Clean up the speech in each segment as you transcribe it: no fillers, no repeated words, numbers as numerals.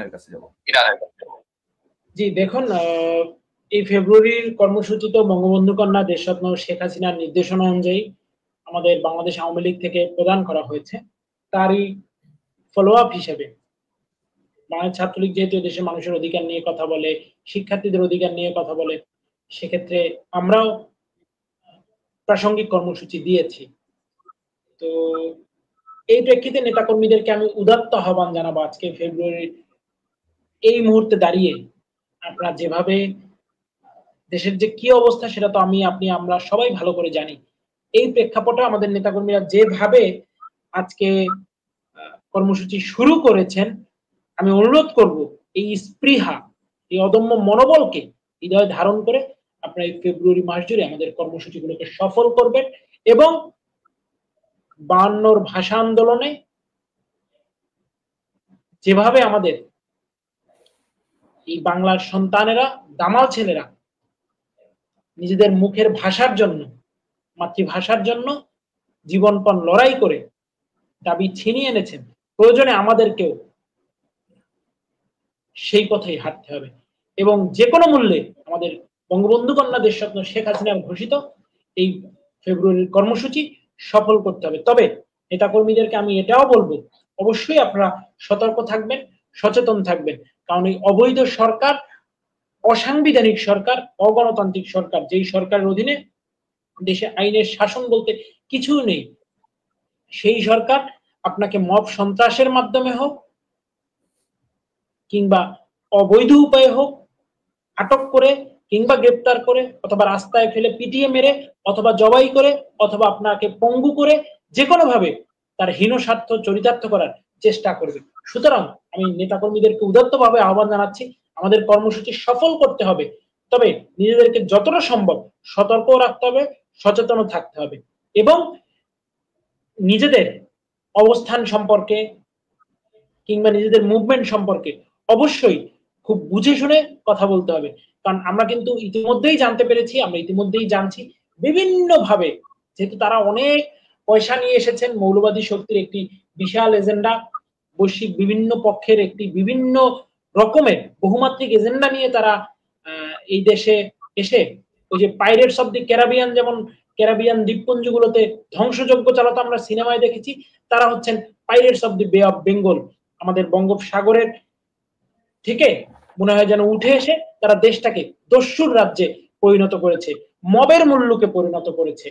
ইরানের কাছে যাব। জি দেখুন, এই ফেব্রুয়ারির কর্মসূচি তো বঙ্গবন্ধু কন্যা দেশরত্ন শেখ হাসিনার নির্দেশনা অনুযায়ী আমাদের বাংলাদেশ আওয়ামী লীগ থেকে প্রদান করা হয়েছে। তারই ফলো আপ হিসেবে বাংলাদেশ ছাত্রলীগ যেহেতু দেশের মানুষের অধিকার নিয়ে কথা বলে, শিক্ষার্থীদের অধিকার নিয়ে কথা বলে, সেক্ষেত্রে আমরাও প্রাসঙ্গিক কর্মসূচি দিয়েছি। তো এই প্রেক্ষিতে নেতাকর্মীদেরকে আমি উদাত্ত আহ্বান জানাবো আজকে ফেব্রুয়ারির এই মুহূর্তে দাঁড়িয়ে আপনারা যেভাবে দেশের যে কি অবস্থা সেটা তো আপনি আমরা সবাই ভালো করে জানি। এই প্রেক্ষাপটে আমাদের নেতাকর্মীরা যেভাবে আজকে কর্মসূচি শুরু করেছেন, আমি অনুরোধ করব এই স্পৃহা, এই অদম্য মনোবলকে হৃদয়ে ধারণ করে আপনারা এই ফেব্রুয়ারি মাস জুড়ে আমাদের কর্মসূচিগুলোকে সফল করবেন এবং 52 ভাষা আন্দোলনে যেভাবে আমাদের এই বাংলার সন্তানেরা, দামাল ছেলেরা নিজেদের মুখের ভাষার জন্য, মাতৃভাষার জন্য জীবনপণ লড়াই করে দাবি ছিনিয়ে এনেছেন, প্রয়োজনে আমাদেরকেও সেই পথেই হাঁটতে হবে এবং যে কোনো মূল্যে আমাদের বঙ্গবন্ধু কন্যা দেশরত্ন শেখ হাসিনার ঘোষিত এই ফেব্রুয়ারির কর্মসূচি সফল করতে হবে। তবে নেতাকর্মীদেরকে আমি এটাও বলবো, অবশ্যই আপনারা সতর্ক থাকবেন, সচেতন থাকবেন, কারণ এই অবৈধ সরকার, অসাংবিধানিক সরকার, অগণতান্ত্রিক সরকার, যেই সরকারের অধীনে দেশে আইনের শাসন বলতে কিছু নেই, সেই সরকার আপনাকে মব সন্ত্রাসের মাধ্যমে হোক কিংবা অবৈধ উপায়ে হোক আটক করে কিংবা গ্রেপ্তার করে অথবা রাস্তায় ফেলে পিটিয়ে মেরে অথবা জবাই করে অথবা আপনাকে পঙ্গু করে যে কোনো ভাবে তার হীন স্বার্থ চরিতার্থ করার চেষ্টা করবে। সুতরাং আমি নেতাকর্মীদেরকে উদাত্তভাবে আহ্বান জানাচ্ছি, আমাদের কর্মসূচি সফল করতে হবে, তবে নিজেদেরকে যতটা সম্ভব সতর্ক রাখতে হবে, সচেতন থাকতে হবে এবং নিজেদের অবস্থান সম্পর্কে কিংবা নিজেদের মুভমেন্ট সম্পর্কে অবশ্যই খুব বুঝে শুনে কথা বলতে হবে। কারণ আমরা কিন্তু ইতিমধ্যেই জানতে পেরেছি, আমরা ইতিমধ্যেই জানছি বিভিন্ন ভাবে, যেহেতু তারা অনেক পয়সা নিয়ে এসেছেন, মৌলবাদী শক্তির একটি বিশাল এজেন্ডা, বৈশ্বিক বিভিন্ন পক্ষের একটি বিভিন্ন রকমের বহুমাত্রিক এজেন্ডা নিয়ে তারা এই দেশে এসে ওই যে পাইরেটস অফ দি ক্যারিবিয়ান, যেমন ক্যারিবিয়ান দ্বীপপুঞ্জগুলোতে ধ্বংসযজ্ঞ চালাতো আমরা সিনেমায় দেখেছি, তারা হচ্ছেন পাইরেটস অফ দি বে অফ বেঙ্গল। আমাদের বঙ্গোপসাগরের থেকে মনে হয় যেন উঠে এসে তারা দেশটাকে দস্যুর রাজ্যে পরিণত করেছে, মবের মুল্লুকে পরিণত করেছে।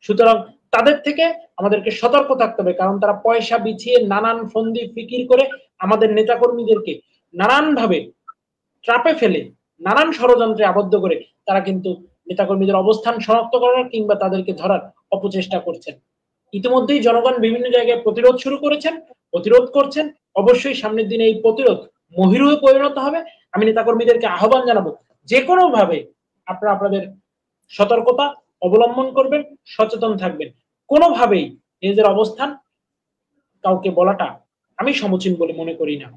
সুতরাং তাদের থেকে আমাদেরকে সতর্ক থাকতে হবে, কারণ তারা পয়সা বিছিয়ে নানান ফন্দি ফিকির করে আমাদের নেতাকর্মীদেরকে নানান ভাবে ট্রাপে ফেলে, নানান ষড়যন্ত্রে আবদ্ধ করে তারা কিন্তু নেতাকর্মীদের অবস্থান শনাক্ত করার কিংবা তাদেরকে ধরার অপচেষ্টা করছেন। ইতিমধ্যেই জনগণ বিভিন্ন জায়গায় প্রতিরোধ শুরু করেছেন, প্রতিরোধ করছেন, অবশ্যই সামনের দিনে এই প্রতিরোধ মহিরুহে পরিণত হবে। আমি নেতাকর্মীদেরকে আহ্বান জানাবো যে কোনো ভাবে আপনারা আপনাদের সতর্কতা অবলম্বন করবেন, সচেতন থাকবেন, কোনোভাবেই নিজেদের অবস্থান কাউকে বলাটা আমি সমীচীন বলে মনে করি না।